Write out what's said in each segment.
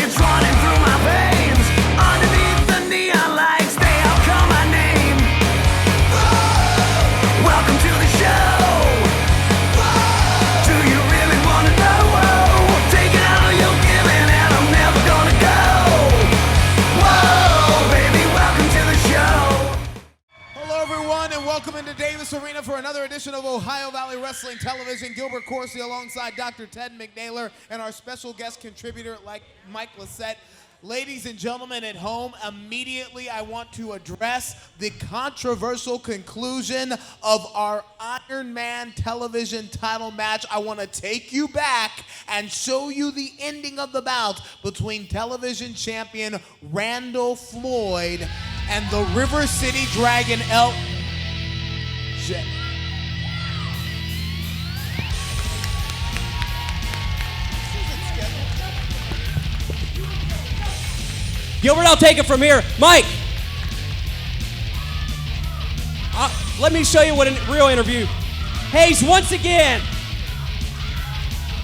It's running through my veins. Underneath the neon lights, they all call my name. Welcome to the show. Do you really want to know? Taking all you're giving and I'm never gonna go. Whoa, baby, welcome to the show. Hello, everyone, and welcome into Davis Arena for another edition of Ohio Valley Wrestling Television. Gilbert Corsi alongside Dr. Ted McNaylor and our special guest contributor, like Mike Lissette. Ladies and gentlemen at home, immediately I want to address the controversial conclusion of our Iron Man television title match. I want to take you back and show you the ending of the bout between television champion Randall Floyd and the River City Dragon Gilbert, I'll take it from here. Mike, let me show you what a real interview. Hayes, once again,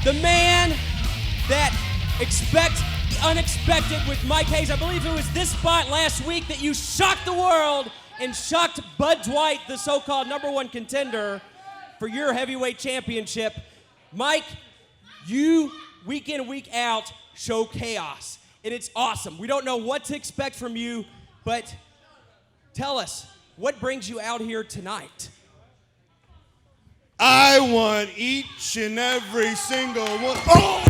the man that expects the unexpected with Mike Hayes. I believe it was this spot last week that you shocked the world and shocked Bud Dwight, the so-called #1 contender for your heavyweight championship. Mike, you, week in, week out, show chaos. And it's awesome. We don't know what to expect from you, but tell us, what brings you out here tonight? I want each and every single one. Oh!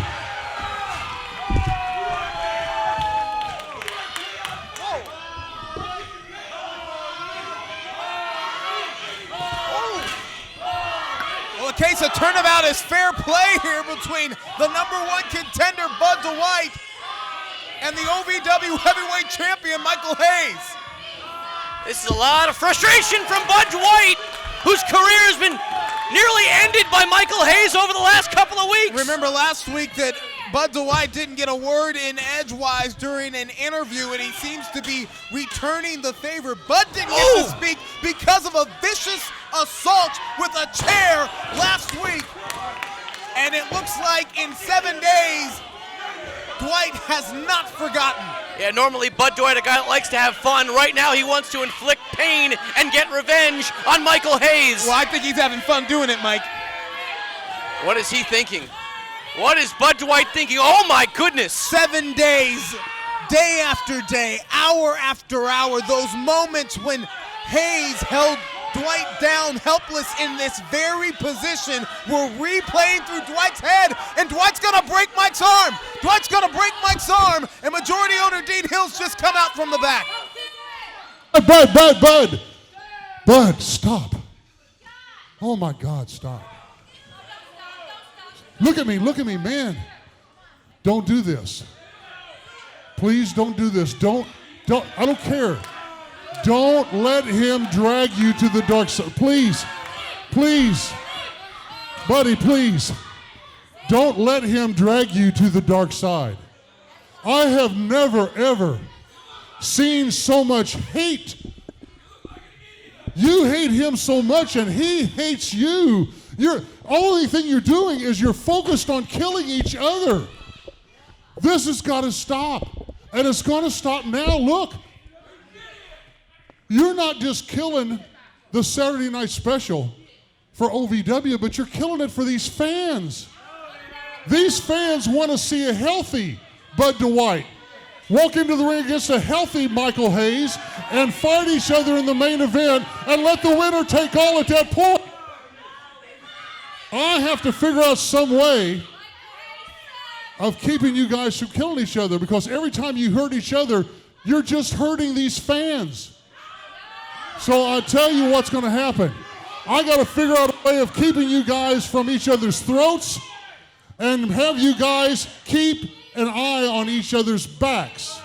Well, a case of turnabout is fair play here between the #1 contender, Bud Dwight, and the OVW heavyweight champion, Michael Hayes. This is a lot of frustration from Bud Dwight, whose career has been nearly ended by Michael Hayes over the last couple of weeks. Remember last week that Bud Dwight didn't get a word in edgewise during an interview, and he seems to be returning the favor. Bud didn't get to speak because of a vicious assault with a chair last week. And it looks like in 7 days, Dwight has not forgotten. Yeah, normally Bud Dwight, a guy that likes to have fun. Right now he wants to inflict pain and get revenge on Michael Hayes. Well, I think he's having fun doing it, Mike. What is he thinking? What is Bud Dwight thinking? Oh my goodness. 7 days, day after day, hour after hour, those moments when Hayes held Dwight down helpless in this very position were replaying through Dwight's head, and Dwight's gonna break Mike's arm. Dwight's gonna break Mike's arm, and majority owner Dean Hill's just come out from the back. Bud, stop. Oh my God, stop. Look at me, man. Don't do this. Please don't do this. Don't, I don't care. Don't let him drag you to the dark side. Please, buddy, please. Don't let him drag you to the dark side. I have never, ever seen so much hate. You hate him so much and he hates you. Only thing you're doing is you're focused on killing each other. This has got to stop. And it's going to stop now. Look. You're not just killing the Saturday night special for OVW, but you're killing it for these fans. These fans want to see a healthy Bud Dwight walk into the ring against a healthy Michael Hayes and fight each other in the main event and let the winner take all at that point. I have to figure out some way of keeping you guys from killing each other, because every time you hurt each other, you're just hurting these fans. So I'll tell you what's going to happen. I got to figure out a way of keeping you guys from each other's throats and have you guys keep an eye on each other's backs.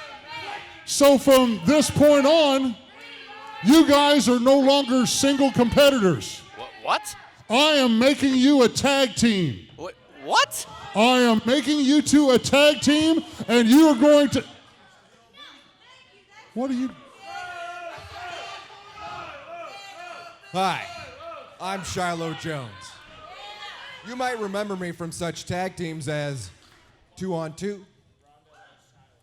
So from this point on, you guys are no longer single competitors. What? I am making you a tag team. What? I am making you two a tag team, and you are going to... What are you... Hi, I'm Shiloh Jones. You might remember me from such tag teams as 2 on 2,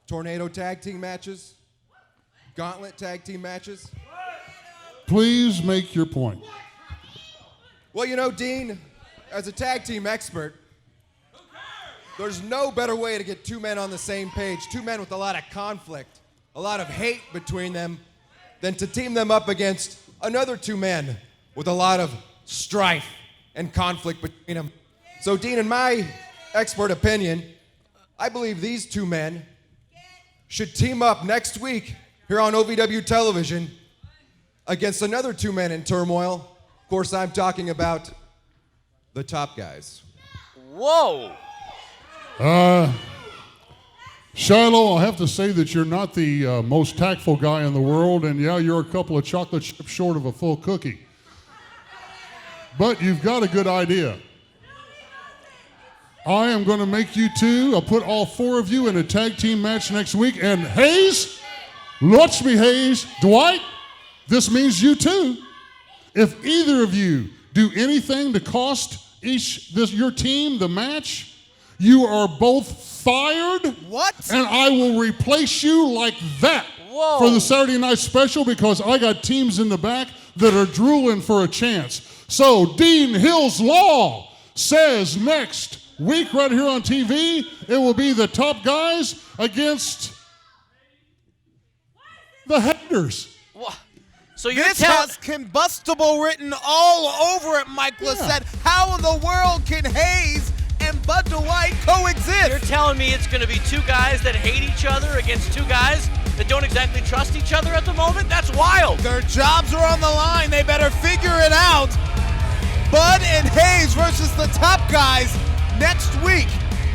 tornado tag team matches, gauntlet tag team matches. Please make your point. Well, you know, Dean, as a tag team expert, there's no better way to get two men on the same page, two men with a lot of conflict, a lot of hate between them, than to team them up against another two men with a lot of strife and conflict between them. So, Dean, in my expert opinion, I believe these two men should team up next week here on OVW television against another two men in turmoil. Of course, I'm talking about the top guys. Whoa! Shiloh, I'll have to say that you're not the most tactful guy in the world, and yeah, you're a couple of chocolate chips short of a full cookie. But you've got a good idea. I am going to make you two, I'll put all four of you in a tag team match next week, and Hayes, watch me, Hayes, Dwight, this means you too. If either of you do anything to cost your team the match, you are both fired. What? And I will replace you like that. Whoa. For the Saturday night special, because I got teams in the back that are drooling for a chance. So Dean Hill's Law says next week right here on TV, it will be the top guys against the haters. So you're This telling... has combustible written all over it, Mike Lissette. How in the world can Hayes and Bud Dwight coexist? You're telling me it's going to be two guys that hate each other against two guys that don't exactly trust each other at the moment? That's wild. Their jobs are on the line. They better figure it out. Bud and Hayes versus the top guys next week.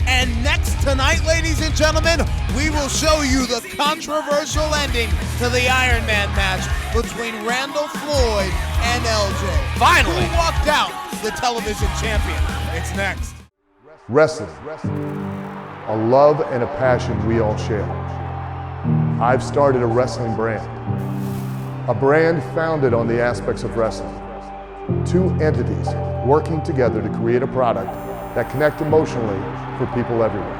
And next tonight, ladies and gentlemen, we will show you the controversial ending to the Iron Man match between Randall Floyd and LJ. Finally. Who walked out the television champion? It's next. Wrestling, a love and a passion we all share. I've started a wrestling brand, a brand founded on the aspects of wrestling. Two entities working together to create a product that connect emotionally for people everywhere.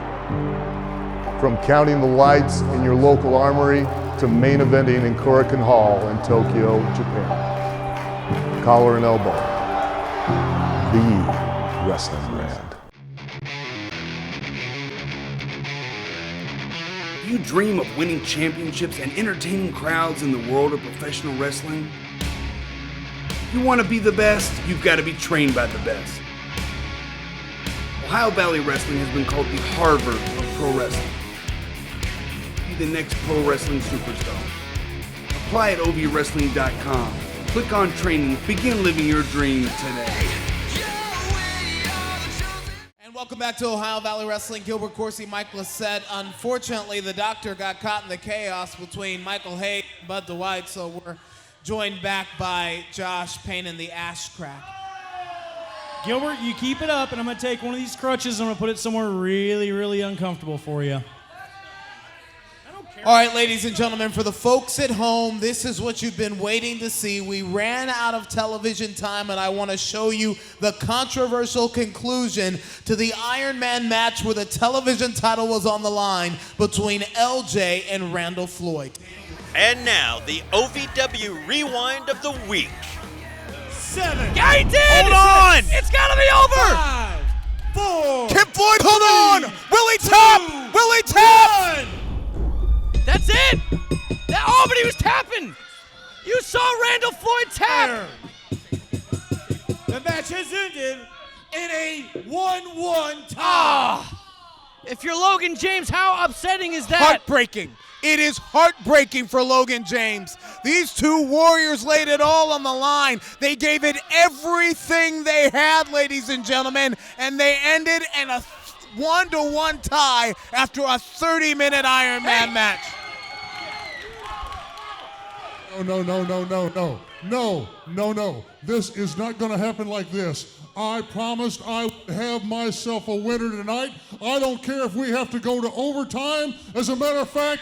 From counting the lights in your local armory to main eventing in Korakuen Hall in Tokyo, Japan. Collar and Elbow, the wrestling brand. You dream of winning championships and entertaining crowds in the world of professional wrestling? If you want to be the best, you've got to be trained by the best. Ohio Valley Wrestling has been called the Harvard of pro wrestling. Be the next pro wrestling superstar. Apply at ovwrestling.com. Click on training. Begin living your dream today. And welcome back to Ohio Valley Wrestling. Gilbert Corsi, Mike Lissette. Unfortunately, the doctor got caught in the chaos between Michael Hayes and Bud Dwight, so we're joined back by Josh Payne and the Ash Crack. Gilbert, you keep it up, and I'm going to take one of these crutches and I'm going to put it somewhere really, really uncomfortable for you. All right, ladies and gentlemen, for the folks at home, this is what you've been waiting to see. We ran out of television time, and I want to show you the controversial conclusion to the Iron Man match where the television title was on the line between LJ and Randall Floyd. And now, the OVW Rewind of the Week. 7. Yeah, he did! Hold on! It's gotta be over! 5, 4. Kip Floyd, hold on! Willie Tap! Willie Tap! That's it! But he was tapping! You saw Randall Floyd tap! The match has ended in a 1-1 tie. Ah! If you're Logan James, how upsetting is that? Heartbreaking. It is heartbreaking for Logan James. These two warriors laid it all on the line. They gave it everything they had, ladies and gentlemen, and they ended in a 1-1 tie after a 30-minute Iron Man match. No. This is not going to happen like this. I promised I would have myself a winner tonight. I don't care if we have to go to overtime. As a matter of fact,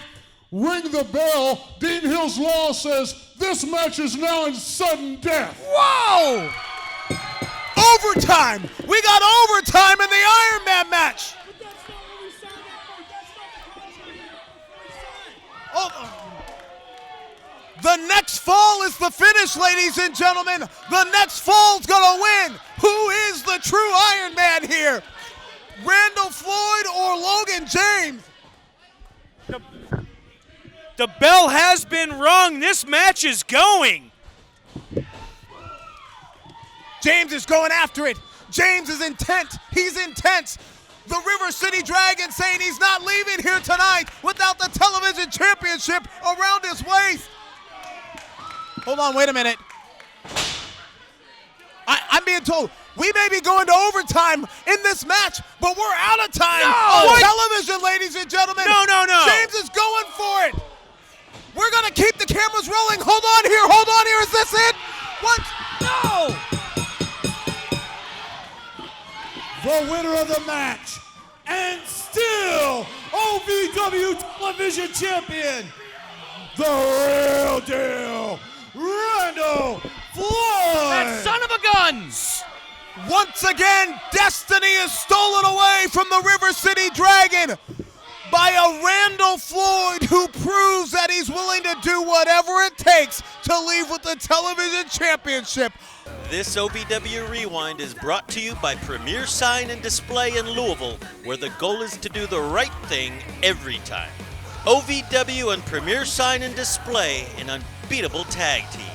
ring the bell. Dean Hill's Law says this match is now in sudden death. Whoa! Overtime! We got overtime in the Iron Man match! The next fall is the finish, ladies and gentlemen. The next fall's gonna win. Who is the true Iron Man here? Randall Floyd or Logan James? The bell has been rung. This match is going. James is going after it. James is intent. He's intense. The River City Dragon saying he's not leaving here tonight without the television championship around his waist. Hold on, wait a minute. I'm being told we may be going to overtime in this match, but we're out of time on television, ladies and gentlemen. No. James is going for it. We're going to keep the cameras rolling. Hold on here. Is this it? What? No! The winner of the match, and still OVW Television Champion, the real deal, Randall Floyd! That son of a gun! Once again, destiny is stolen away from the River City Dragon by a Randall Floyd who proves that he's willing to do whatever it takes to leave with the television championship. This OVW Rewind is brought to you by Premier Sign and Display in Louisville, where the goal is to do the right thing every time. OVW and Premier Sign and Display, an unbeatable tag team.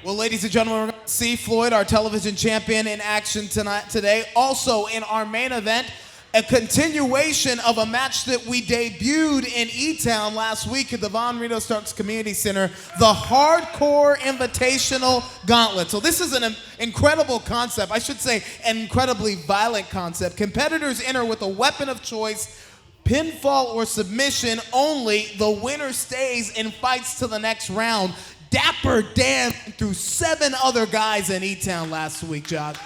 Well, ladies and gentlemen, we're going to see Floyd, our television champion, in action today. Also, in our main event, a continuation of a match that we debuted in E-Town last week at the Von Rito Starks Community Center, the Hardcore Invitational Gauntlet. So this is an incredible concept. I should say an incredibly violent concept. Competitors enter with a weapon of choice, pinfall or submission only. The winner stays and fights to the next round. Dapper Dan threw 7 other guys in E-Town last week, Jock.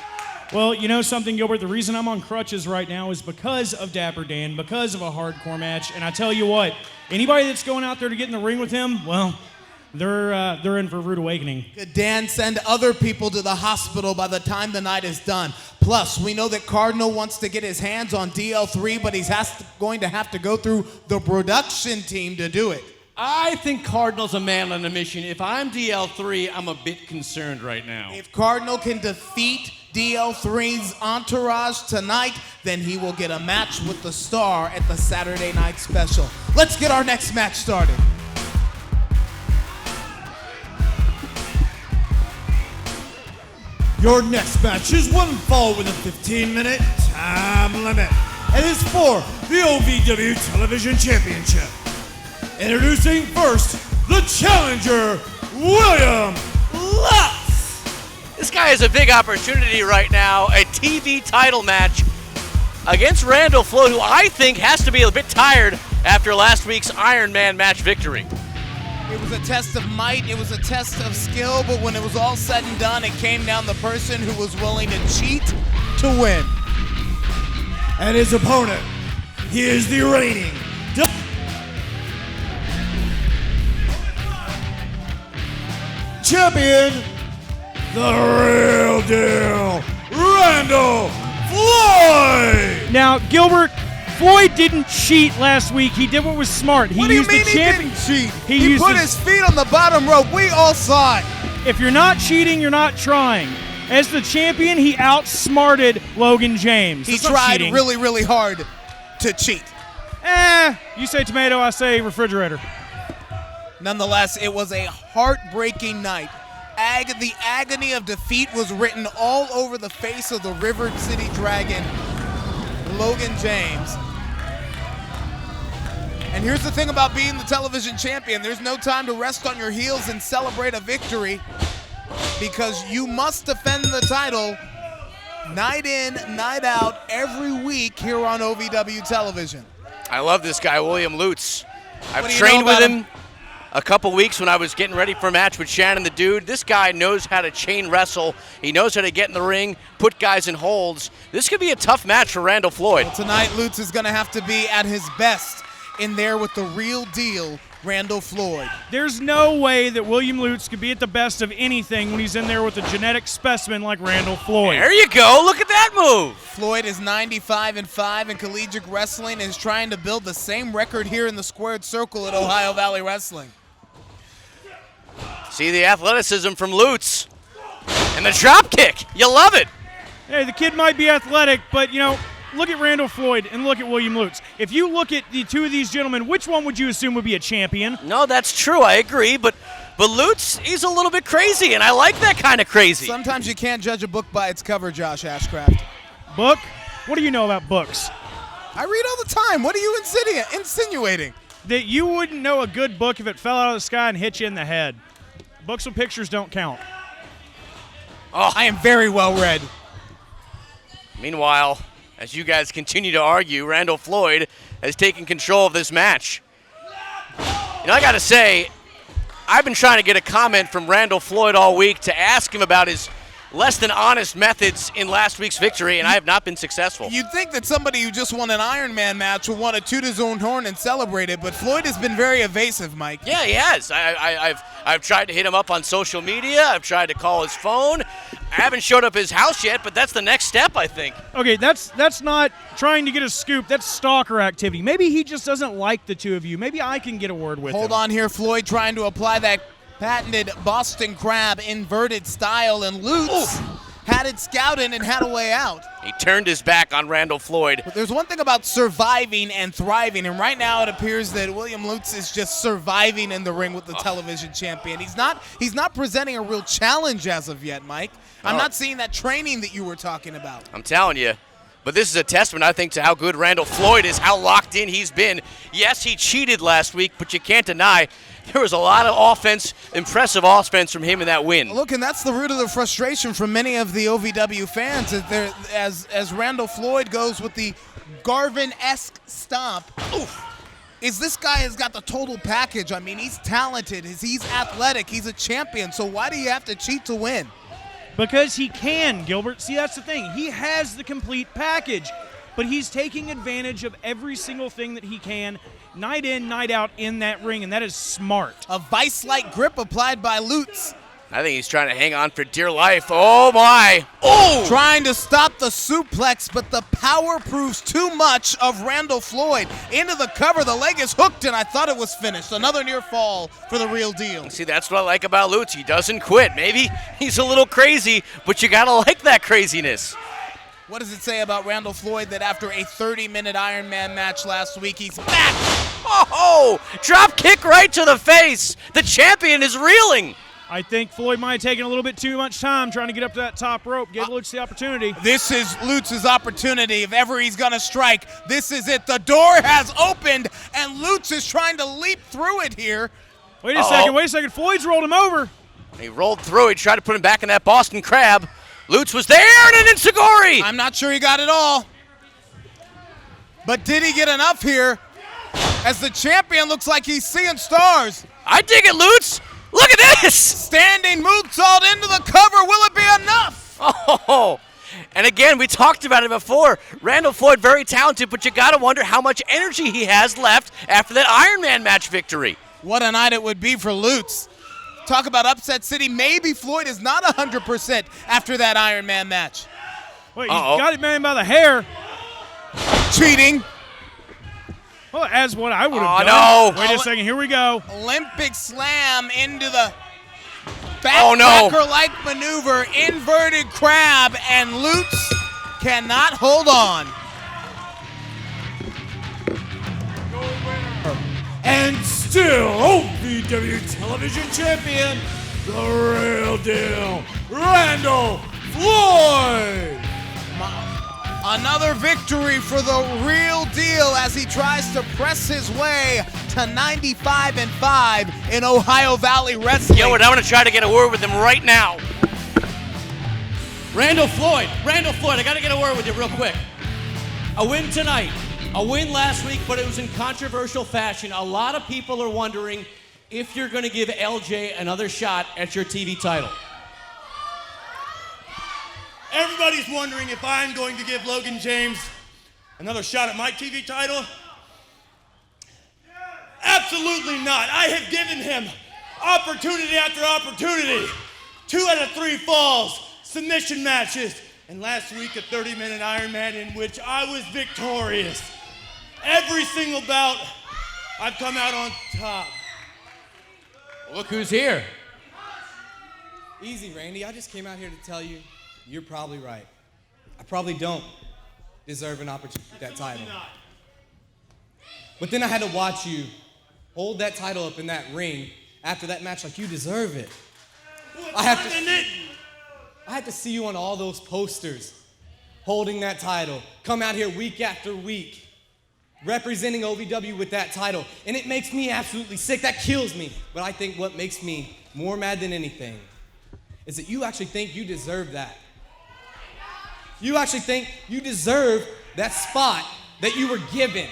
Well, you know something, Gilbert? The reason I'm on crutches right now is because of Dapper Dan, because of a hardcore match. And I tell you what, anybody that's going out there to get in the ring with him, well, they're in for a rude awakening. Could Dan send other people to the hospital by the time the night is done? Plus, we know that Cardinal wants to get his hands on DL3, but he's going to have to go through the production team to do it. I think Cardinal's a man on a mission. If I'm DL3, I'm a bit concerned right now. If Cardinal can defeat DL3's entourage tonight, then he will get a match with the Star at the Saturday night special. Let's get our next match started. Your next match is one fall with a 15-minute time limit, and it's for the OVW Television Championship. Introducing first, the challenger, William Lutz. This guy has a big opportunity right now, a TV title match against Randall Floyd, who I think has to be a bit tired after last week's Iron Man match victory. It was a test of might, it was a test of skill, but when it was all said and done, it came down to the person who was willing to cheat to win. And his opponent, he is the reigning champion, the real deal, Randall Floyd! Now, Gilbert, Floyd didn't cheat last week. He did what was smart. What do you mean he didn't cheat? He put his feet on the bottom rope. We all saw it. If you're not cheating, you're not trying. As the champion, he outsmarted Logan James. He tried really, really hard to cheat. You say tomato, I say refrigerator. Nonetheless, it was a heartbreaking night. The agony of defeat was written all over the face of the River City Dragon, Logan James. And here's the thing about being the television champion. There's no time to rest on your heels and celebrate a victory, because you must defend the title night in, night out, every week here on OVW Television. I love this guy, William Lutz. I've trained with him a couple weeks when I was getting ready for a match with Shannon the Dude. This guy knows how to chain wrestle. He knows how to get in the ring, put guys in holds. This could be a tough match for Randall Floyd. Well, tonight, Lutz is going to have to be at his best in there with the real deal, Randall Floyd. There's no way that William Lutz could be at the best of anything when he's in there with a genetic specimen like Randall Floyd. There you go. Look at that move. Floyd is 95-5 in collegiate wrestling and is trying to build the same record here in the squared circle at Ohio Valley Wrestling. See the athleticism from Lutz. And the drop kick. You love it. Hey, the kid might be athletic, but, look at Randall Floyd and look at William Lutz. If you look at the two of these gentlemen, which one would you assume would be a champion? No, that's true. I agree. But Lutz, he's a little bit crazy, and I like that kind of crazy. Sometimes you can't judge a book by its cover, Josh Ashcraft. Book? What do you know about books? I read all the time. What are you insinuating? That you wouldn't know a good book if it fell out of the sky and hit you in the head. Books with pictures don't count. Oh, I am very well read. Meanwhile, as you guys continue to argue, Randall Floyd has taken control of this match. I got to say, I've been trying to get a comment from Randall Floyd all week to ask him about his less than honest methods in last week's victory, and I have not been successful. You'd think that somebody who just won an Iron Man match would want to toot his own horn and celebrate it, but Floyd has been very evasive, Mike. Yeah, he has. I've tried to hit him up on social media. I've tried to call his phone. I haven't showed up at his house yet, but that's the next step, I think. Okay, that's not trying to get a scoop. That's stalker activity. Maybe he just doesn't like the two of you. Maybe I can get a word with him. Hold on here, Floyd trying to apply that patented Boston Crab inverted style, and Lutz had it scouted and had a way out. He turned his back on Randall Floyd. But there's one thing about surviving and thriving, and right now it appears that William Lutz is just surviving in the ring with the television champion. He's not presenting a real challenge as of yet, Mike. I'm not seeing that training that you were talking about. I'm telling you. But this is a testament, I think, to how good Randall Floyd is, how locked in he's been. Yes, he cheated last week, but you can't deny there was a lot of offense, impressive offense from him in that win. Look, and that's the root of the frustration from many of the OVW fans, as Randall Floyd goes with the Garvin-esque stomp. Is this guy has got the total package. I mean, he's talented, he's athletic, he's a champion, so why do you have to cheat to win? Because he can, Gilbert. See, that's the thing. He has the complete package, but he's taking advantage of every single thing that he can, night in, night out in that ring, and that is smart. A vice-like grip applied by Lutz. I think he's trying to hang on for dear life. Oh, my. Oh! Trying to stop the suplex, but the power proves too much of Randall Floyd. Into the cover, the leg is hooked, and I thought it was finished. Another near fall for the real deal. See, that's what I like about Lutz. He doesn't quit. Maybe he's a little crazy, but you got to like that craziness. What does it say about Randall Floyd that after a 30-minute Iron Man match last week, he's back? Oh, drop kick right to the face. The champion is reeling. I think Floyd might have taken a little bit too much time trying to get up to that top rope. Give Lutz the opportunity. This is Lutz's opportunity. If ever he's going to strike, this is it. The door has opened, and Lutz is trying to leap through it here. Wait a second. Floyd's rolled him over. He rolled through. He tried to put him back in that Boston Crab. Lutz was there, and an enziguri. I'm not sure he got it all. But did he get enough here? As the champion looks like he's seeing stars. I dig it, Lutz. Look at this! Standing moonsault into the cover. Will it be enough? Oh, and again, we talked about it before. Randall Floyd, very talented, but you got to wonder how much energy he has left after that Iron Man match victory. What a night it would be for Lutz. Talk about upset city. Maybe Floyd is not 100% after that Iron Man match. Wait, he got it man by the hair. Cheating. Well, as what I would have done. No. Wait a second, here we go. Olympic slam into the backbreaker-like maneuver, inverted crab, and Lutz cannot hold on. And still OVW Television Champion, the real deal, Randall Floyd. Another victory for the real deal as he tries to press his way to 95-5 in Ohio Valley Wrestling. Yo, I'm going to try to get a word with him right now. Randall Floyd, I got to get a word with you real quick. A win tonight, a win last week, but it was in controversial fashion. A lot of people are wondering if you're going to give LJ another shot at your TV title. Everybody's wondering if I'm going to give Logan James another shot at my TV title. Absolutely not. I have given him opportunity after opportunity. 2 out of 3 falls, submission matches, and last week a 30-minute Iron Man in which I was victorious. Every single bout, I've come out on top. Look who's here. Easy, Randy. I just came out here to tell you, you're probably right. I probably don't deserve an opportunity at that title. But then I had to watch you hold that title up in that ring after that match like you deserve it. I had to see you on all those posters holding that title, come out here week after week, representing OVW with that title, and it makes me absolutely sick. That kills me. But I think what makes me more mad than anything is that you actually think you deserve that. You actually think you deserve that spot that you were given.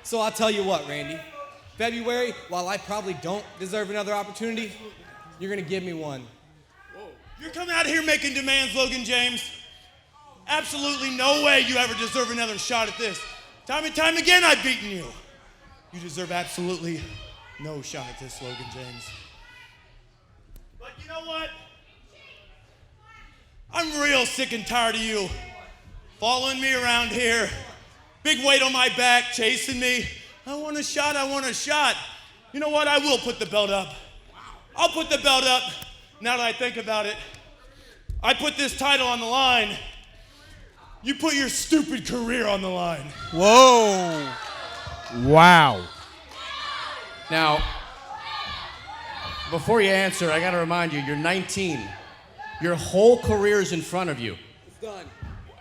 So I'll tell you what, Randy. February, while I probably don't deserve another opportunity, you're gonna give me one. You're coming out here making demands, Logan James. Absolutely no way you ever deserve another shot at this. Time and time again, I've beaten you. You deserve absolutely no shot at this, Logan James. But you know what? I'm real sick and tired of you following me around here. Big weight on my back, chasing me. I want a shot, I want a shot. You know what? I will put the belt up. I'll put the belt up. Now that I think about it, I put this title on the line. You put your stupid career on the line. Whoa. Wow. Now, before you answer, I got to remind you, you're 19. Your whole career is in front of you. It's done.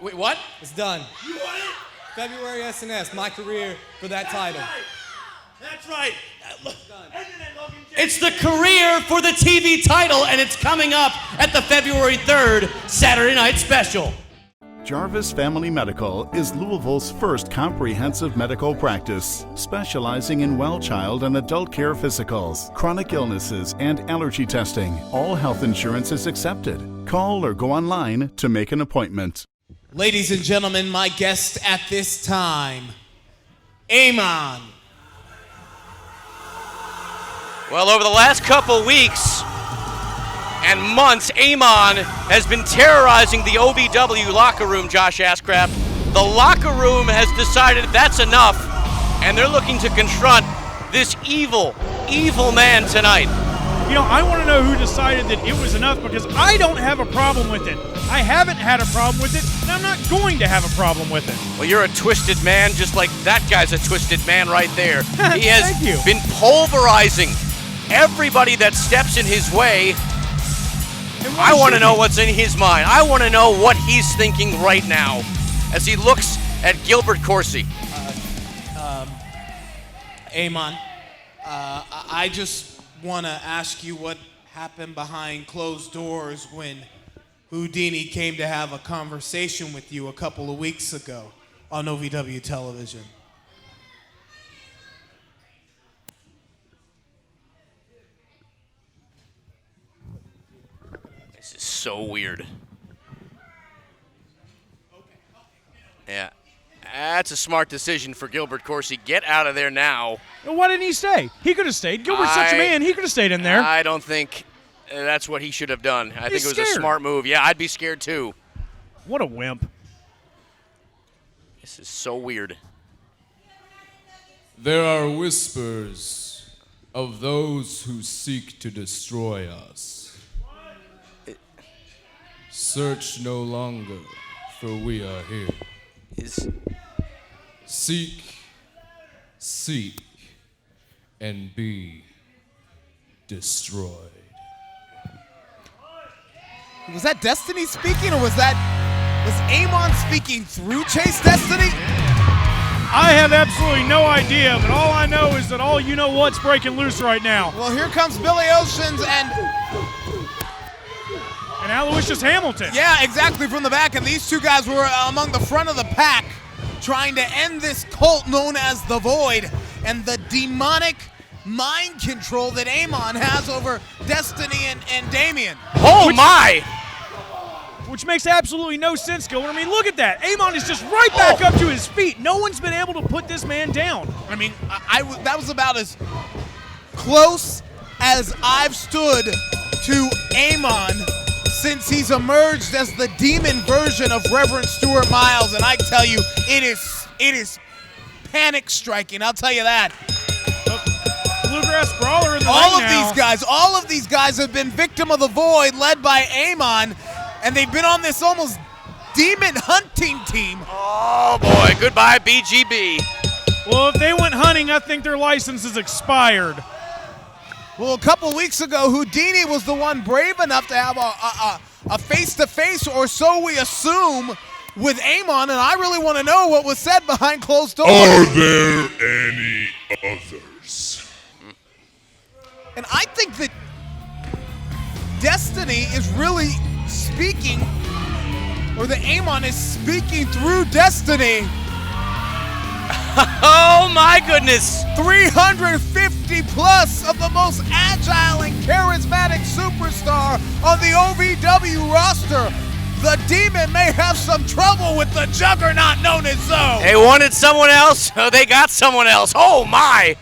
Wait, what? It's done. You want it? February SNS, my career for that title. That's right. It's the career for the TV title, and it's coming up at the February 3rd Saturday Night Special. Jarvis Family Medical is Louisville's first comprehensive medical practice, specializing in well child and adult care physicals, chronic illnesses, and allergy testing. All health insurance is accepted. Call or go online to make an appointment. Ladies and gentlemen, my guest at this time, Amon. Well, over the last couple weeks and months, Amon has been terrorizing the OVW locker room, Josh Ashcraft. The locker room has decided that's enough, and they're looking to confront this evil, evil man tonight. You know, I want to know who decided that it was enough, because I don't have a problem with it. I haven't had a problem with it, and I'm not going to have a problem with it. Well, you're a twisted man, just like that guy's a twisted man right there. He has Thank you. been pulverizing everybody that steps in his way. I want to know what's in his mind. I want to know what he's thinking right now as he looks at Gilbert Corsi. Amon, I just want to ask you what happened behind closed doors when Houdini came to have a conversation with you a couple of weeks ago on OVW television. This is so weird. Yeah. That's a smart decision for Gilbert Corsi. Get out of there now. Well, why didn't he stay? He could have stayed. Gilbert's such a man. He could have stayed in there. I don't think that's what he should have done. I think it was scared. a smart move. Yeah, I'd be scared too. What a wimp. This is so weird. There are whispers of those who seek to destroy us. Search no longer, for we are here. Seek, and be destroyed. Was that Destiny speaking, or was Amon speaking through Chase Destiny? I have absolutely no idea, but all I know is that all you know what's breaking loose right now. Well, here comes Billy Oceans and Aloysius Hamilton. Yeah, exactly, from the back, and these two guys were among the front of the pack trying to end this cult known as the Void and the demonic mind control that Amon has over Destiny and Damien. Oh my! Which makes absolutely no sense, Gilbert. I mean, look at that. Amon is just right back up to his feet. No one's been able to put this man down. I mean, that was about as close as I've stood to Amon since he's emerged as the demon version of Reverend Stuart Miles, and I tell you, it is panic striking. I'll tell you that. Bluegrass Brawler in the All of these guys have been victim of the void, led by Amon, and they've been on this almost demon hunting team. Oh boy, goodbye BGB. Well, if they went hunting, I think their license is expired. Well, a couple weeks ago, Houdini was the one brave enough to have a face-to-face, or so we assume, with Amon, and I really want to know what was said behind closed doors. Are there any others? And I think that Destiny is really speaking, or the Amon is speaking through Destiny. Oh my goodness! 350 plus of the most agile and charismatic superstar on the OVW roster. The Demon may have some trouble with the juggernaut known as Zoe. They wanted someone else. Oh, they got someone else. Oh my!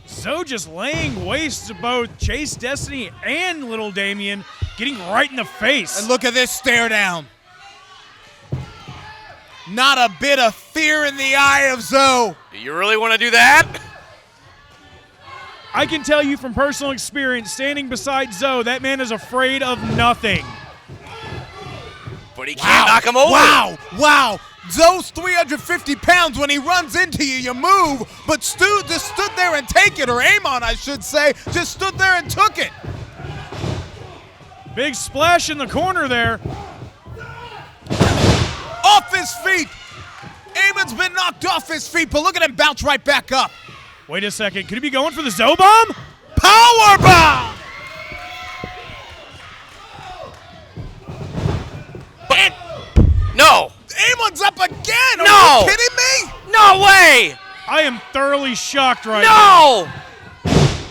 Zoe just laying waste to both Chase Destiny and Little Damien, getting right in the face. And look at this stare down. Not a bit of fear in the eye of Zoe. Do you really want to do that? I can tell you from personal experience, standing beside Zoe, that man is afraid of nothing. But he can't knock him over. Wow. Zoe's 350 pounds. When he runs into you, you move. But Stu just stood there and take it, or Amon, I should say, just stood there and took it. Big splash in the corner there. Off his feet. Amon's been knocked off his feet, but look at him bounce right back up. Wait a second. Could he be going for the Zoe bomb? Power bomb! No. Amon's up again. Are No. you kidding me? No way. I am thoroughly shocked right now. now.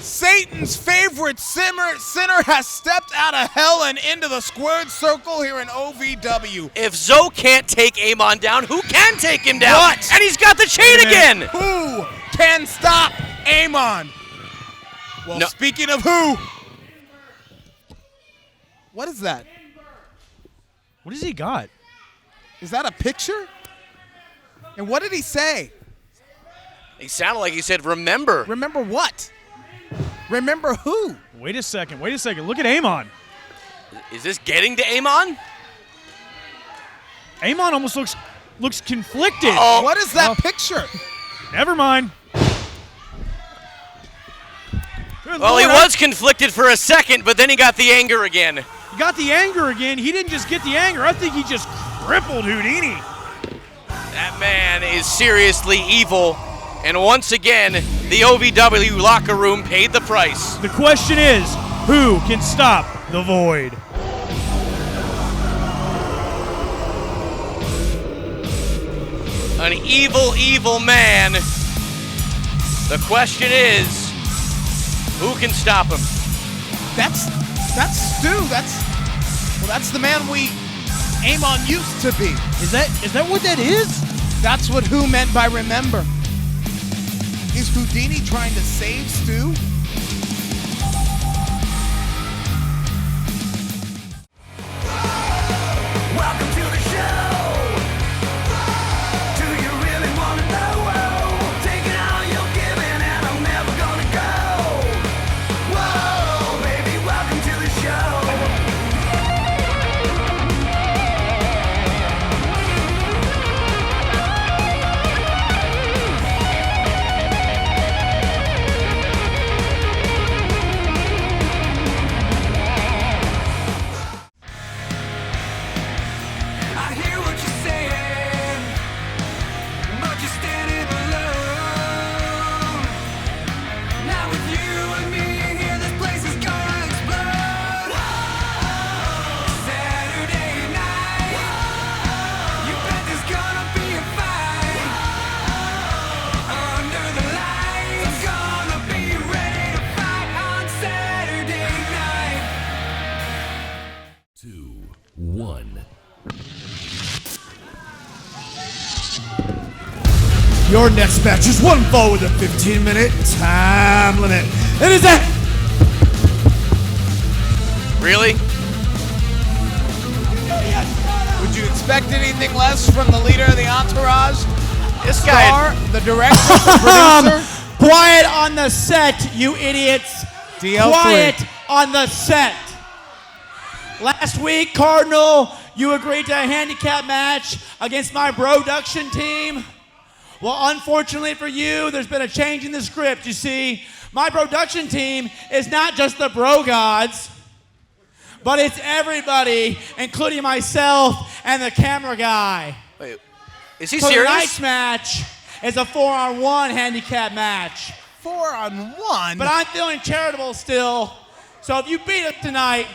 Satan's favorite sinner has stepped out of hell and into the squared circle here in OVW. If Zoe can't take Amon down, who can take him down? What? And he's got the chain again. Who can stop Amon? Well, No. speaking of who, what is that? What has he got? Is that a picture? And what did he say? He sounded like he said, remember. Remember what? Remember who? Wait a second. Look at Amon. Is this getting to Amon? Amon almost looks conflicted. Oh. What is that picture? Never mind. Good Well, he Lord, was conflicted for a second, but then he got the anger again. He got the anger again. He didn't just get the anger. I think he just crippled Houdini. That man is seriously evil. And once again, the OVW locker room paid the price. The question is, who can stop the void? An evil, evil man. The question is, who can stop him? That's Stu. That's the man Amon used to be. Is that what that is? That's what who meant by remember. Is Houdini trying to save Stu? Welcome to the show. Do you really want to know? Taking all you're giving and I'm never gonna go. Whoa, baby, welcome to the show. I hear what you're saying, but you're standing alone. Now with you and me here, this place is gonna explode. Saturday night, you bet there's gonna be a fight. Under the lights, gonna be ready to fight on Saturday night. 2, 1. Your next match is one fall with a 15-minute time limit. It is that. Really? Would you expect anything less from the leader of the entourage? This guy. Star, the director, the producer? Quiet on the set, you idiots. DL3. Quiet on the set. Last week, Cardinal, you agreed to a handicap match against my production team. Well, unfortunately for you, there's been a change in the script. You see, my production team is not just the Bro Gods, but it's everybody, including myself and the camera guy. Wait, is he so serious? Tonight's match is a 4-on-1 handicap match. 4-on-1? But I'm feeling charitable still. So if you beat him tonight,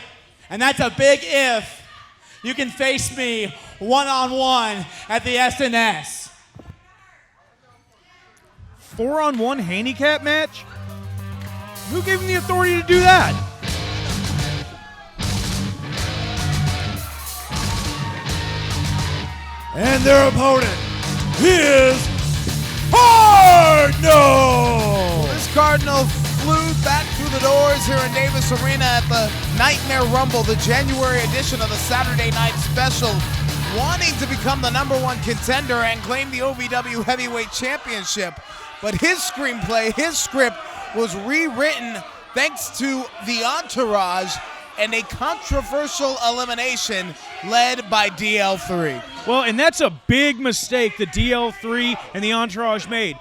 and that's a big if, you can face me one-on-one at the SNS. 4-on-1 handicap match? Who gave him the authority to do that? And their opponent is Cardinal! This Cardinal flew back through the doors here in Davis Arena at the Nightmare Rumble, the January edition of the Saturday Night Special, wanting to become the #1 contender and claim the OVW Heavyweight Championship. But his screenplay, his script was rewritten thanks to the entourage and a controversial elimination led by DL3. Well, and that's a big mistake that DL3 and the entourage made.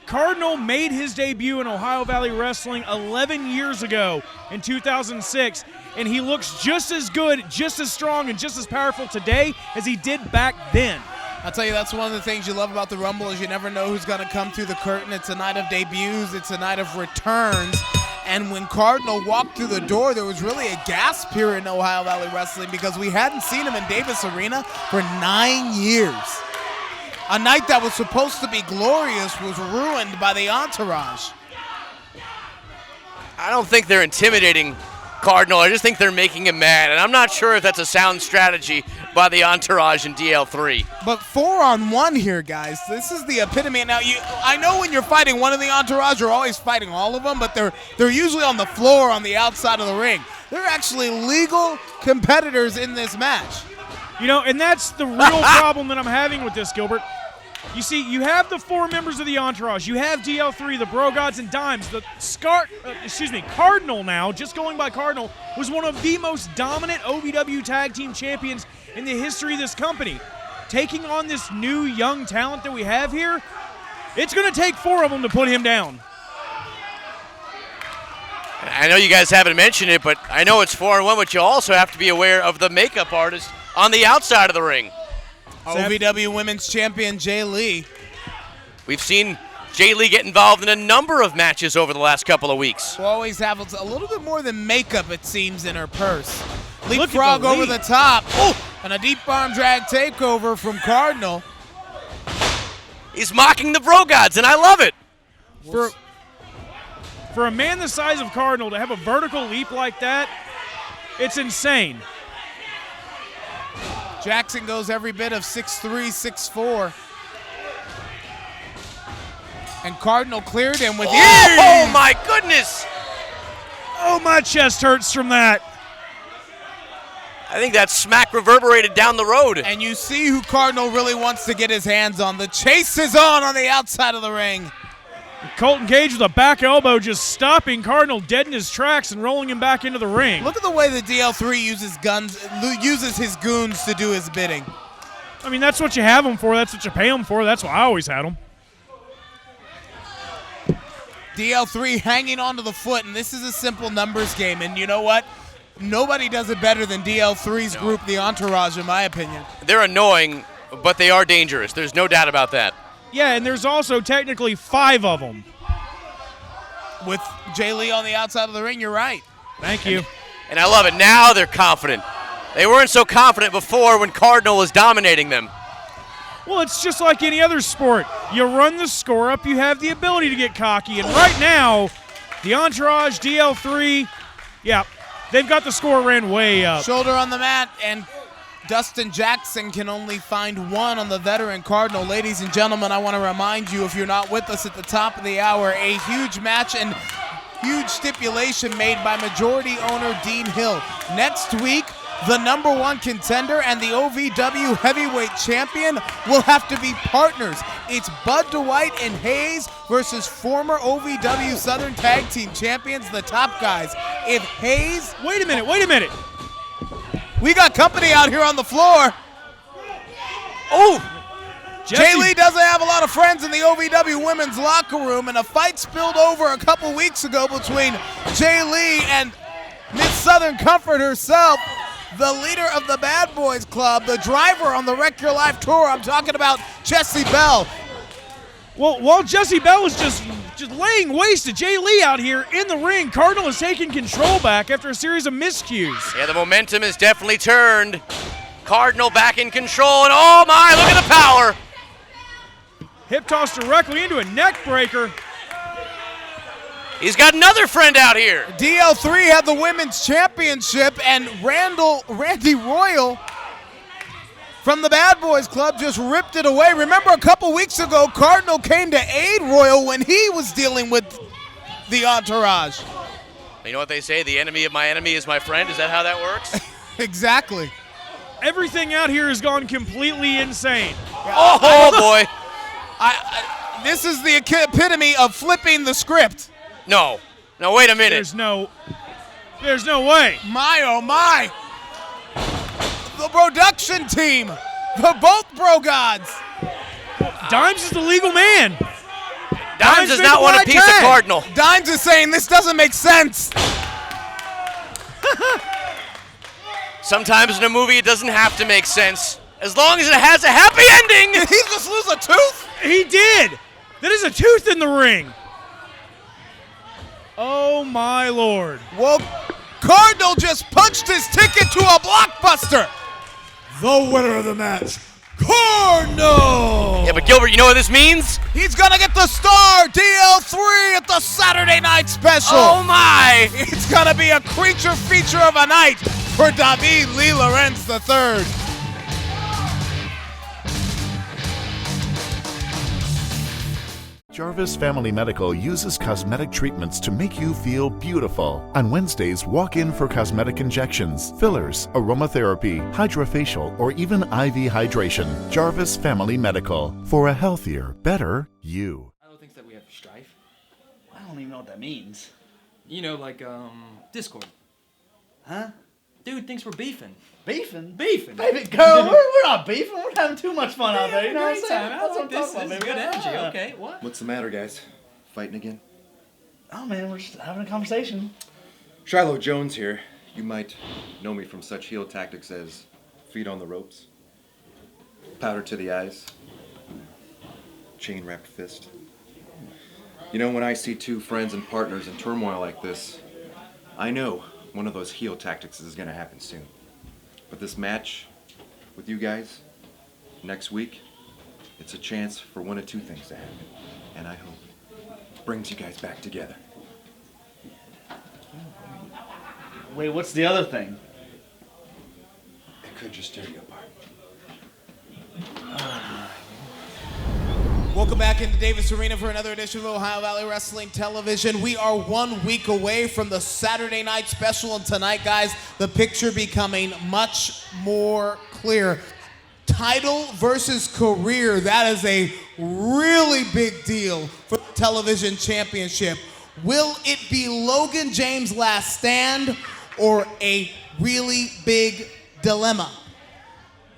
Cardinal made his debut in Ohio Valley Wrestling 11 years ago in 2006, and he looks just as good, just as strong, and just as powerful today as he did back then. I'll tell you, that's one of the things you love about the Rumble is you never know who's going to come through the curtain. It's a night of debuts. It's a night of returns. And when Cardinal walked through the door, there was really a gasp here in Ohio Valley Wrestling because we hadn't seen him in Davis Arena for 9 years. A night that was supposed to be glorious was ruined by the entourage. I don't think they're intimidating Cardinal. I just think they're making him mad, and I'm not sure if that's a sound strategy by the entourage and DL3. But 4-on-1 here, guys. This is the epitome. Now, I know when you're fighting one of the entourage, you're always fighting all of them, but they're usually on the floor on the outside of the ring. They're actually legal competitors in this match. You know, and that's the real problem that I'm having with this, Gilbert. You see, you have the 4 members of the entourage. You have DL3, the Bro Gods and Dimes. Cardinal now, just going by Cardinal, was one of the most dominant OVW Tag Team Champions in the history of this company. Taking on this new young talent that we have here, it's going to take 4 of them to put him down. I know you guys haven't mentioned it, but I know it's 4-on-1, but you also have to be aware of the makeup artist on the outside of the ring. OVW Women's Champion Jay Lee. We've seen Jay Lee get involved in a number of matches over the last couple of weeks. Will always have a little bit more than makeup, it seems, in her purse. Leapfrog over the top. Ooh, and a deep arm drag takeover from Cardinal. He's mocking the Bro Gods, and I love it. For a man the size of Cardinal to have a vertical leap like that, it's insane. Jackson goes every bit of 6'3", 6'4". And Cardinal cleared him with ease. Oh, my goodness. Oh, my chest hurts from that. I think that smack reverberated down the road. And you see who Cardinal really wants to get his hands on. The chase is on the outside of the ring. Colton Cage with a back elbow just stopping Cardinal dead in his tracks and rolling him back into the ring. Look at the way the DL3 uses his goons to do his bidding. I mean, that's what you have them for. That's what you pay them for. That's why I always had them. DL3 hanging onto the foot, and this is a simple numbers game. And you know what? Nobody does it better than DL3's group, the Entourage, in my opinion. They're annoying, but they are dangerous. There's no doubt about that. Yeah, and there's also technically 5 of them. With Jay Lee on the outside of the ring, you're right. Thank you. And I love it. Now they're confident. They weren't so confident before when Cardinal was dominating them. Well, it's just like any other sport. You run the score up, you have the ability to get cocky. And right now, the Entourage, DL3, yeah, they've got the score ran way up. Shoulder on the mat, and Dustin Jackson can only find 1 on the veteran Cardinal. Ladies and gentlemen, I want to remind you, if you're not with us at the top of the hour, a huge match and huge stipulation made by majority owner Dean Hill. Next week, the #1 contender and the OVW heavyweight champion will have to be partners. It's Bud Dwight and Hayes versus former OVW Southern Tag Team Champions, the Top Guys. If Hayes... Wait a minute. We got company out here on the floor. Oh! Jay Lee doesn't have a lot of friends in the OVW women's locker room, and a fight spilled over a couple weeks ago between Jay Lee and Miss Southern Comfort herself, the leader of the Bad Boys Club, the driver on the Wreck Your Life tour. I'm talking about Jessie Bell. Well, while Jessie Bell was just laying waste to Jay Lee out here in the ring, Cardinal is taking control back after a series of miscues. Yeah, the momentum is definitely turned. Cardinal back in control, and oh my, look at the power. Hip toss directly into a neck breaker. He's got another friend out here. DL3 had the women's championship, and Randy Royal from the Bad Boys Club just ripped it away. Remember a couple weeks ago, Cardinal came to aid Royal when he was dealing with the entourage. You know what they say, the enemy of my enemy is my friend? Is that how that works? Exactly. Everything out here has gone completely insane. Oh boy. This is the epitome of flipping the script. No, wait a minute. There's no way. My, oh my. The production team, the both bro gods. Dimes is the legal man. Dimes does not want a piece of Cardinal. Dimes is saying this doesn't make sense. Sometimes in a movie it doesn't have to make sense, as long as it has a happy ending. Did he just lose a tooth? He did. That is a tooth in the ring. Oh my Lord. Well, Cardinal just punched his ticket to a blockbuster. The winner of the match, Cardinal! Yeah, but Gilbert, you know what this means? He's gonna get the star, DL3, at the Saturday night special. Oh my! It's gonna be a creature feature of a night for David Lee Lorenz III. Jarvis Family Medical uses cosmetic treatments to make you feel beautiful. On Wednesdays, walk in for cosmetic injections, fillers, aromatherapy, hydrofacial, or even IV hydration. Jarvis Family Medical, for a healthier, better you. I don't think that we have strife. I don't even know what that means. You know, like, Discord. Huh? Dude thinks we're beefing. Beefing? Beefing. Baby girl, we're not beefing. We're having too much fun out there. You know what I'm Great saying? time. That's what I'm This talking is about, baby. good energy. Yeah. Okay, what? What's the matter, guys? Fighting again? Oh, man, we're just having a conversation. Shiloh Jones here. You might know me from such heel tactics as feet on the ropes, powder to the eyes, chain-wrapped fist. You know, when I see two friends and partners in turmoil like this, I know one of those heel tactics is going to happen soon. But this match with you guys next week, it's a chance for one of two things to happen. And I hope it brings you guys back together. Wait, what's the other thing? It could just tear you apart. Welcome back into Davis Arena for another edition of Ohio Valley Wrestling Television. We are 1 week away from the Saturday night special, and tonight, guys, the picture becoming much more clear. Title versus career, that is a really big deal for the television championship. Will it be Logan James' last stand or a really big dilemma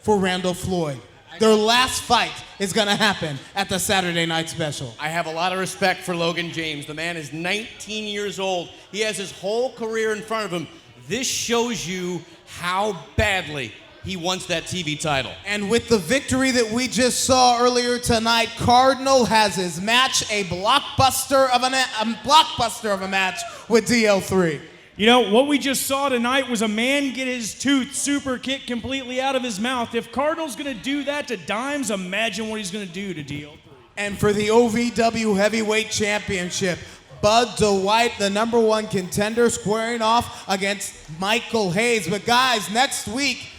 for Randall Floyd? Their last fight is going to happen at the Saturday night special. I have a lot of respect for Logan James. The man is 19 years old. He has his whole career in front of him. This shows you how badly he wants that TV title. And with the victory that we just saw earlier tonight, Cardinal has his match, a blockbuster of a match with DL3. You know, what we just saw tonight was a man get his tooth super kicked completely out of his mouth. If Cardinal's going to do that to Dimes, imagine what he's going to do to DL3. And for the OVW Heavyweight Championship, Bud Dwight, the #1 contender, squaring off against Michael Hayes. But guys, next week,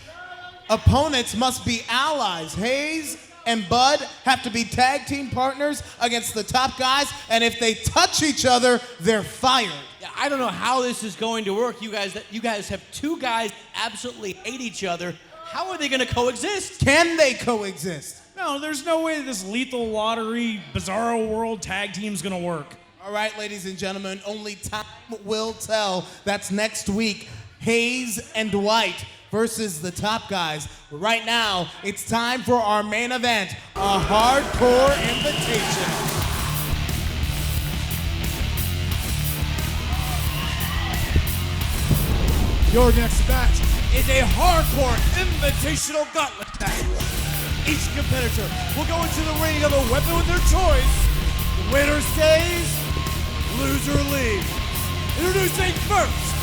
opponents must be allies. Hayes and Bud have to be tag team partners against the top guys, and if they touch each other, they're fired. I don't know how this is going to work. You guys have two guys absolutely hate each other. How are they going to coexist? Can they coexist? No, there's no way this lethal lottery, bizarro world tag team's gonna work. All right, ladies and gentlemen, only time will tell. That's next week. Hayes and Dwight versus the top guys. Right now, it's time for our main event, a hardcore invitation. Your next match is a hardcore invitational gauntlet match. Each competitor will go into the ring of a weapon with their choice. The winner stays, loser leaves. Introducing first,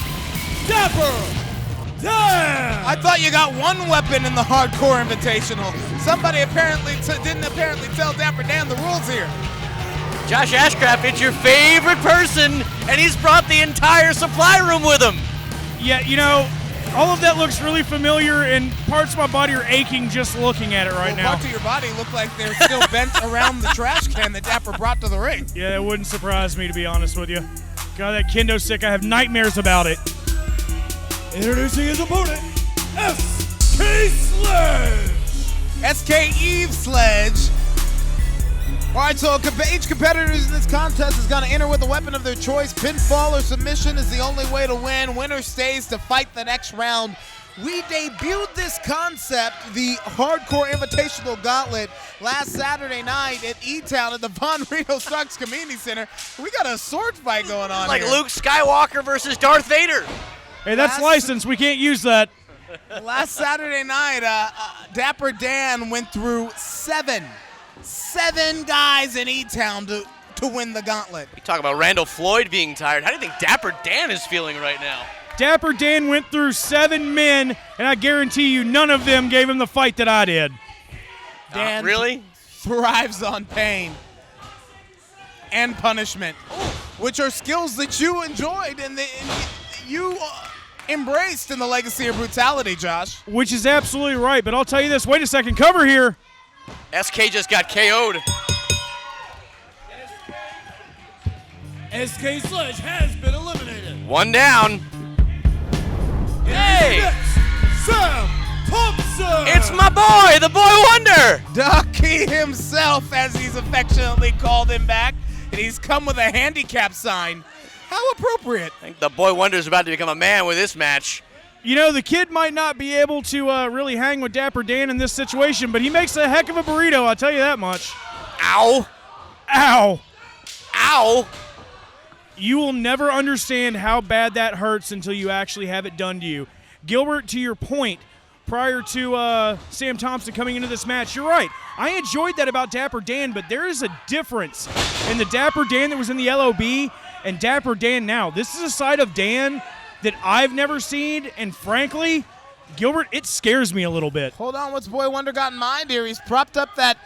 Dapper Dan! I thought you got one weapon in the hardcore invitational. Somebody didn't apparently tell Dapper Dan the rules here. Josh Ashcraft, it's your favorite person, and he's brought the entire supply room with him. Yeah, you know, all of that looks really familiar, and parts of my body are aching just looking at it right now. Parts of your body look like they're still bent around the trash can that Dapper brought to the ring. Yeah, it wouldn't surprise me, to be honest with you. God, that kendo stick, I have nightmares about it. Introducing his opponent, SK Sledge! SK Eve Sledge. All right, so each competitor in this contest is going to enter with a weapon of their choice. Pinfall or submission is the only way to win. Winner stays to fight the next round. We debuted this concept, the Hardcore Invitational Gauntlet, last Saturday night at E-Town at the Von Reno Starks Community Center. We got a sword fight going on Like here. Luke Skywalker versus Darth Vader. Hey, that's licensed. We can't use that. Last Saturday night, Dapper Dan went through seven guys in E-Town to win the gauntlet. You talk about Randall Floyd being tired. How do you think Dapper Dan is feeling right now? Dapper Dan went through 7 men, and I guarantee you none of them gave him the fight that I did. Dan really? Thrives on pain and punishment, which are skills that you enjoyed and you embraced in the Legacy of Brutality, Josh. Which is absolutely right, but I'll tell you this. Wait a second, cover here. SK just got KO'd. SK Sledge has been eliminated. One down. Hey! Sam Thompson! It's my boy, the Boy Wonder! Ducky himself, as he's affectionately called him back, and he's come with a handicap sign. How appropriate. I think the Boy Wonder's about to become a man with this match. You know, the kid might not be able to really hang with Dapper Dan in this situation, but he makes a heck of a burrito, I'll tell you that much. Ow. Ow. Ow. You will never understand how bad that hurts until you actually have it done to you. Gilbert, to your point, prior to Sam Thompson coming into this match, you're right. I enjoyed that about Dapper Dan, but there is a difference in the Dapper Dan that was in the LOB and Dapper Dan now. This is a side of Dan that I've never seen, and frankly, Gilbert, it scares me a little bit. Hold on, what's Boy Wonder got in mind here? He's propped up that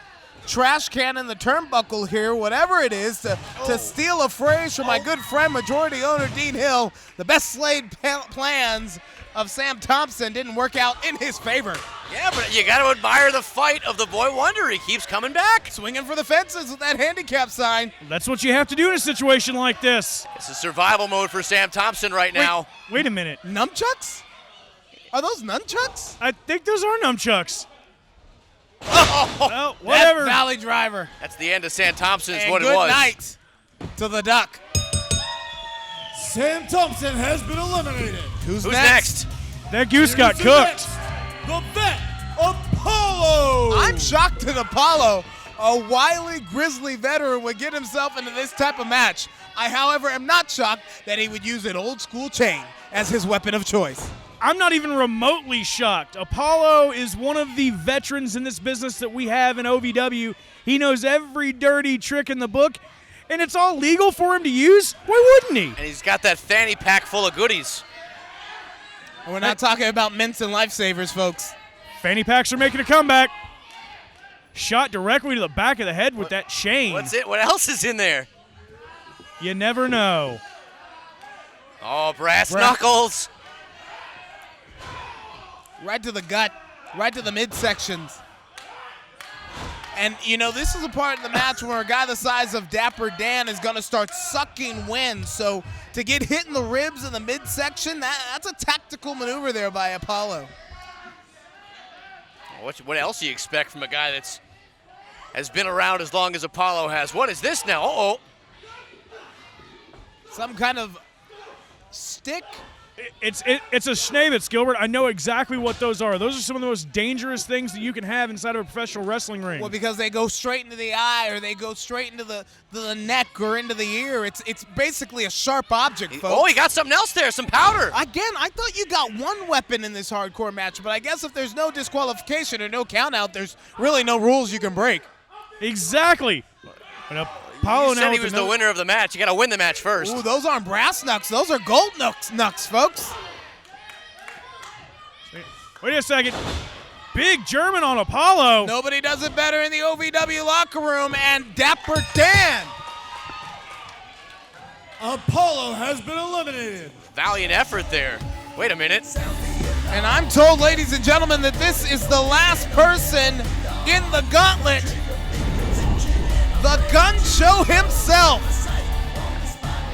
trash can in the turnbuckle here, whatever it is, to steal a phrase from my good friend, majority owner Dean Hill. The best laid plans of Sam Thompson didn't work out in his favor. Yeah, but you got to admire the fight of the Boy Wonder. He keeps coming back. Swinging for the fences with that handicap sign. That's what you have to do in a situation like this. It's a survival mode for Sam Thompson right now. Wait a minute. Nunchucks? Are those nunchucks? I think those are nunchucks. Oh, well, whatever. That Valley Driver. That's the end of Sam Thompson's And what it good was. night to the Duck. Sam Thompson has been eliminated. Who's next? That goose got cooked. The vet, Apollo! I'm shocked that Apollo, a wily, grizzly veteran, would get himself into this type of match. I, however, am not shocked that he would use an old-school chain as his weapon of choice. I'm not even remotely shocked. Apollo is one of the veterans in this business that we have in OVW. He knows every dirty trick in the book, and it's all legal for him to use. Why wouldn't he? And he's got that fanny pack full of goodies. We're not talking about mints and lifesavers, folks. Fanny packs are making a comeback. Shot directly to the back of the head with that chain. What's it? What else is in there? You never know. Oh, brass knuckles. Right to the gut, right to the midsections. And, you know, this is a part of the match where a guy the size of Dapper Dan is going to start sucking wind. So to get hit in the ribs in the midsection, that's a tactical maneuver there by Apollo. What else do you expect from a guy that's has been around as long as Apollo has. What is this now? Uh-oh. Some kind of stick? It's a Schnabitz, Gilbert. I know exactly what those are. Those are some of the most dangerous things that you can have inside of a professional wrestling ring. Well, because they go straight into the eye or they go straight into the neck or into the ear. It's basically a sharp object, folks. Oh, he got something else there, some powder. Again, I thought you got one weapon in this hardcore match, but I guess if there's no disqualification or no count out, there's really no rules you can break. Exactly. And Apollo you said he was the winner of the match. You got to win the match first. Ooh, those aren't brass knucks. Those are gold knucks, folks. Wait a second. Big German on Apollo. Nobody does it better in the OVW locker room, and Dapper Dan. Apollo has been eliminated. Valiant effort there. Wait a minute. And I'm told, ladies and gentlemen, that this is the last person in the gauntlet. The Gun Show himself.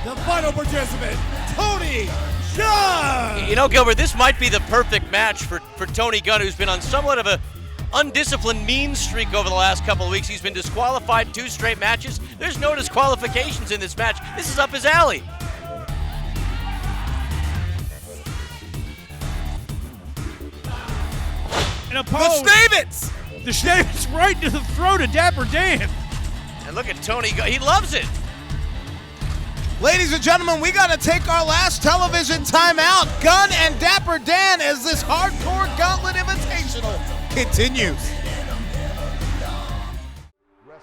The final participant, Tony Gunn. You know, Gilbert, this might be the perfect match for Tony Gunn, who's been on somewhat of a undisciplined mean streak over the last couple of weeks. He's been disqualified 2 straight matches. There's no disqualifications in this match. This is up his alley. And Apollo, the Schnabitz right to the throat of Dapper Dan. And look at Tony Gunn. He loves it. Ladies and gentlemen, we got to take our last television timeout. Gunn and Dapper Dan as this hardcore gauntlet invitational continues.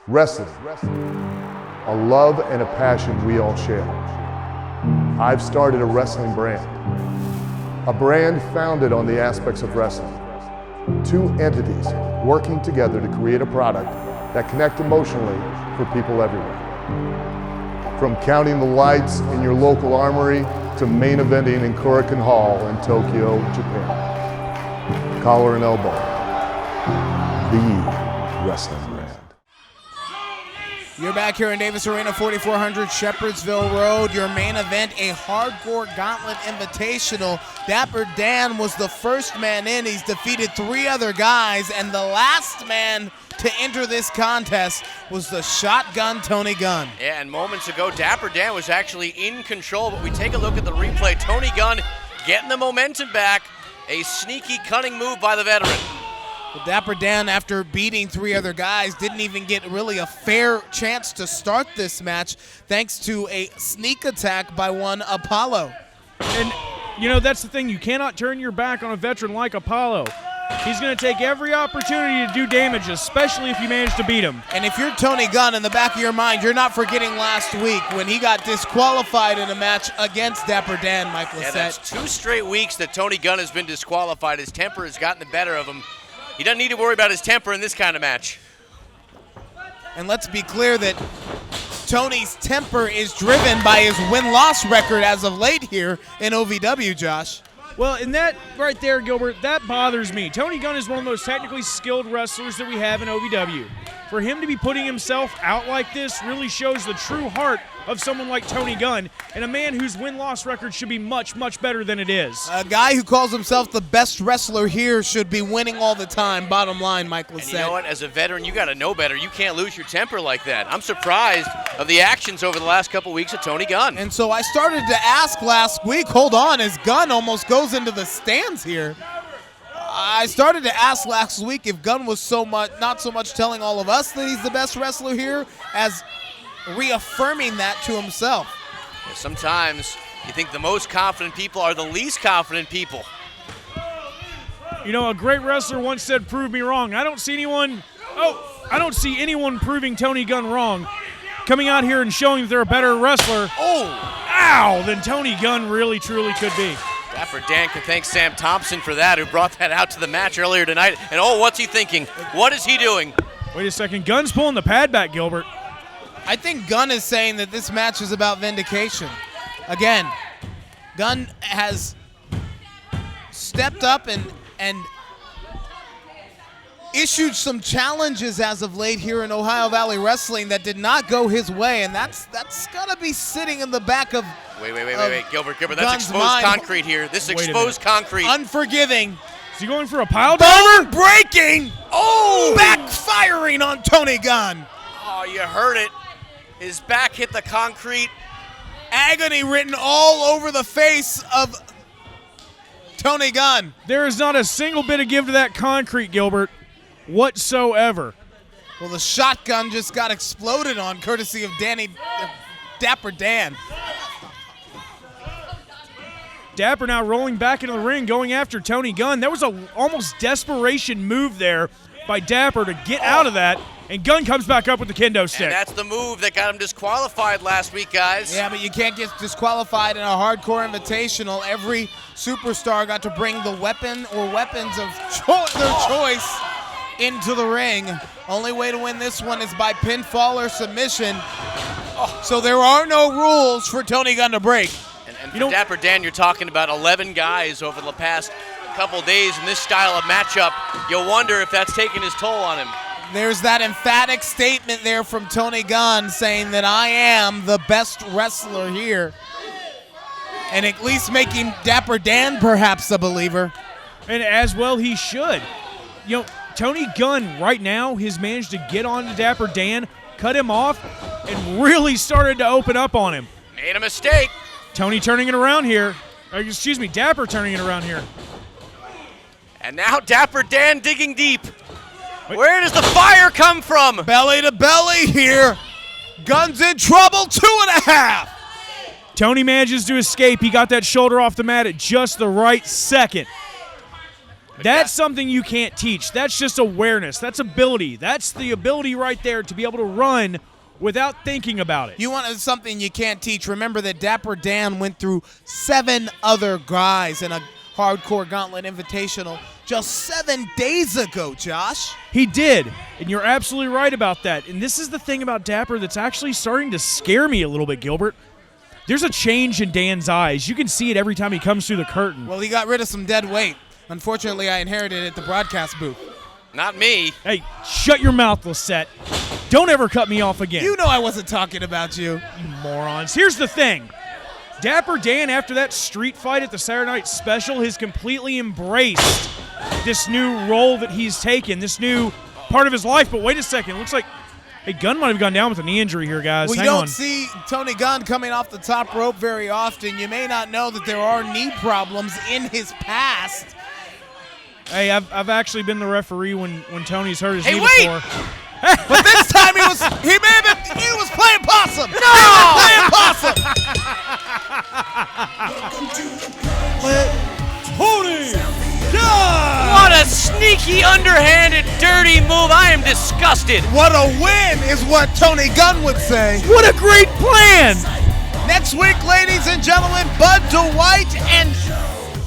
Wrestling, a love and a passion we all share. I've started a wrestling brand, a brand founded on the aspects of wrestling. 2 entities working together to create a product that connect emotionally for people everywhere. From counting the lights in your local armory to main eventing in Korakuen Hall in Tokyo, Japan. Collar and elbow, the wrestling brand. You're back here in Davis Arena, 4400 Shepherdsville Road. Your main event, a hardcore gauntlet invitational. Dapper Dan was the first man in. He's defeated 3 other guys, and the last man to enter this contest was the shotgun Tony Gunn. Yeah, and moments ago, Dapper Dan was actually in control, but we take a look at the replay. Tony Gunn getting the momentum back. A sneaky, cunning move by the veteran. Well, Dapper Dan, after beating 3 other guys, didn't even get really a fair chance to start this match thanks to a sneak attack by one Apollo. And, you know, that's the thing. You cannot turn your back on a veteran like Apollo. He's going to take every opportunity to do damage, especially if you manage to beat him. And if you're Tony Gunn, in the back of your mind, you're not forgetting last week when he got disqualified in a match against Dapper Dan, Mike Lissette. Yeah, that's 2 straight weeks that Tony Gunn has been disqualified. His temper has gotten the better of him. He doesn't need to worry about his temper in this kind of match. And let's be clear that Tony's temper is driven by his win-loss record as of late here in OVW, Josh. Well, and that right there, Gilbert, that bothers me. Tony Gunn is one of the most technically skilled wrestlers that we have in OVW. For him to be putting himself out like this really shows the true heart of someone like Tony Gunn, and a man whose win-loss record should be much, much better than it is. A guy who calls himself the best wrestler here should be winning all the time, bottom line, Mike Lissette. And you know what? As a veteran, you got to know better. You can't lose your temper like that. I'm surprised of the actions over the last couple weeks of Tony Gunn. And so I started to ask last week, hold on, as Gunn almost goes into the stands here. I started to ask last week if Gunn was not so much telling all of us that he's the best wrestler here as reaffirming that to himself. Yeah, sometimes you think the most confident people are the least confident people. You know, a great wrestler once said, "Prove me wrong." I don't see anyone proving Tony Gunn wrong, coming out here and showing that they're a better wrestler. Than Tony Gunn really, truly could be. Dapper Dan can thank Sam Thompson for that, who brought that out to the match earlier tonight. And what's he thinking? What is he doing? Wait a second. Gunn's pulling the pad back, Gilbert. I think Gunn is saying that this match is about vindication. Again, Gunn has stepped up and issued some challenges as of late here in Ohio Valley Wrestling that did not go his way, and that's got to be sitting in the back of Wait, Gilbert, that's Gunn's exposed mind. concrete here. This is exposed concrete. Unforgiving. Is he going for a pile driver? Bone breaking. Backfire. firing on Tony Gunn. Oh, you heard it. His back hit the concrete. Agony written all over the face of Tony Gunn. There is not a single bit of give to that concrete, Gilbert, whatsoever. Well, the shotgun just got exploded on, courtesy of Dapper Dan. Dapper now rolling back into the ring, going after Tony Gunn. That was a almost desperation move there by Dapper to get out of that, and Gunn comes back up with the kendo stick. And that's the move that got him disqualified last week, guys. Yeah, but you can't get disqualified in a hardcore invitational. Every superstar got to bring the weapon or weapons of their choice into the ring. Only way to win this one is by pinfall or submission. So there are no rules for Tony Gunn to break. And for Dapper Dan, you're talking about 11 guys over the past couple days in this style of matchup. You'll wonder if that's taken his toll on him. There's that emphatic statement there from Tony Gunn saying that I am the best wrestler here. And at least making Dapper Dan perhaps a believer. And as well he should. You know, Tony Gunn right now has managed to get on to Dapper Dan, cut him off, and really started to open up on him. Made a mistake. Tony turning it around here. Excuse me, Dapper turning it around here. And now Dapper Dan digging deep. Where does the fire come from? Belly to belly here. Gunn's in trouble, 2.5. Tony manages to escape. He got that shoulder off the mat at just the right second. That's something you can't teach. That's just awareness. That's ability. That's the ability right there to be able to run without thinking about it. You want something you can't teach. Remember that Dapper Dan went through 7 other guys in a hardcore gauntlet invitational just 7 days ago, Josh. He did, and you're absolutely right about that. And this is the thing about Dapper that's actually starting to scare me a little bit, Gilbert. There's a change in Dan's eyes. You can see it every time he comes through the curtain. Well, he got rid of some dead weight. Unfortunately, I inherited it at the broadcast booth. Not me. Hey, shut your mouth, Lisette. Don't ever cut me off again. You know I wasn't talking about you. You morons. Here's the thing. Dapper Dan, after that street fight at the Saturday Night Special, has completely embraced this new role that he's taken, this new part of his life. But wait a second. Looks like Gunn might have gone down with a knee injury here, guys. Well, you Hang don't on. see Tony Gunn coming off the top rope very often. You may not know that there are knee problems in his past. Hey, I've actually been the referee when Tony's hurt his knee wait! before. But this time he was playing possum. No! Playing possum. Tony Gunn! What a sneaky, underhanded, dirty move. I am disgusted. What a win is what Tony Gunn would say. What a great plan! Next week, ladies and gentlemen, Bud DeWitt and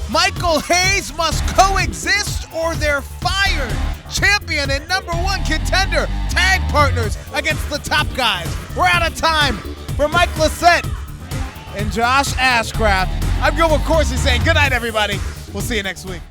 Michael Hayes must coexist or they're fired. Champion and #1 contender, tag partners against the top guys. We're out of time. For Mike Lisette and Josh Ashcraft, I'm Gilbert Corsi saying good night, everybody. We'll see you next week.